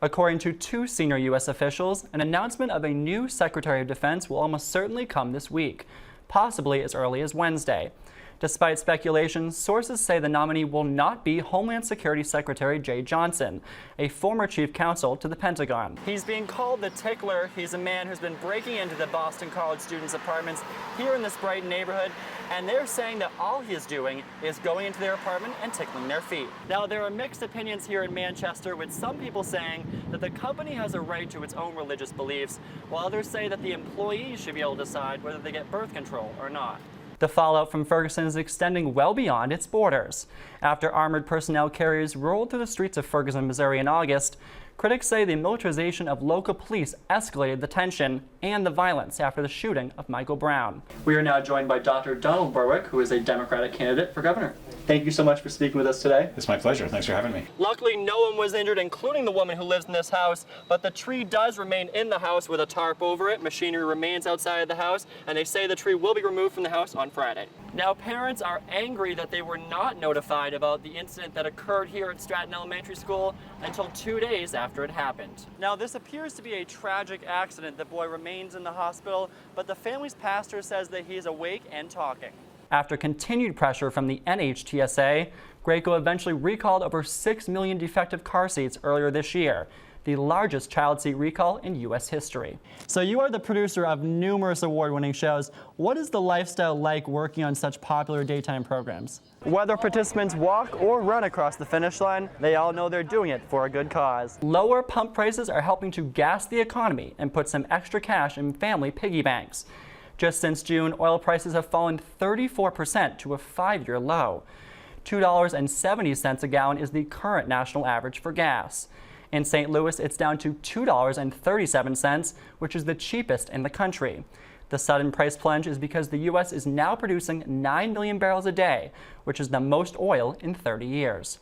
According to two senior U.S. officials, an announcement of a new Secretary of Defense will almost certainly come this week, possibly as early as Wednesday. Despite speculation, sources say the nominee will not be Homeland Security Secretary Jay Johnson, a former chief counsel to the Pentagon. He's being called the Tickler. He's a man who's been breaking into the Boston College students' apartments here in this Brighton neighborhood, and they're saying that all he is doing is going into their apartment and tickling their feet. Now, there are mixed opinions here in Manchester, with some people saying that the company has a right to its own religious beliefs, while others say that the employees should be able to decide whether they get birth control or not. The fallout from Ferguson is extending well beyond its borders. After armored personnel carriers rolled through the streets of Ferguson, Missouri in August, critics say the militarization of local police escalated the tension and the violence after the shooting of Michael Brown. We are now joined by Dr. Donald Berwick, who is a Democratic candidate for governor. Thank you so much for speaking with us today. It's my pleasure. Thanks for having me. Luckily, no one was injured, including the woman who lives in this house, but the tree does remain in the house with a tarp over it. Machinery remains outside of the house, and they say the tree will be removed from the house on Friday. Now, parents are angry that they were not notified about the incident that occurred here at Stratton Elementary School until 2 days after it happened. Now, this appears to be a tragic accident. The boy remains in the hospital, but the family's pastor says that he is awake and talking. After continued pressure from the NHTSA, Graco eventually recalled over 6 million defective car seats earlier this year, the largest child seat recall in U.S. history. So you are the producer of numerous award-winning shows. What is the lifestyle like working on such popular daytime programs? Whether participants walk or run across the finish line, they all know they're doing it for a good cause. Lower pump prices are helping to gas the economy and put some extra cash in family piggy banks. Just since June, oil prices have fallen 34% to a 5-year low. $2.70 a gallon is the current national average for gas. In St. Louis, it's down to $2.37, which is the cheapest in the country. The sudden price plunge is because the U.S. is now producing 9 million barrels a day, which is the most oil in 30 years.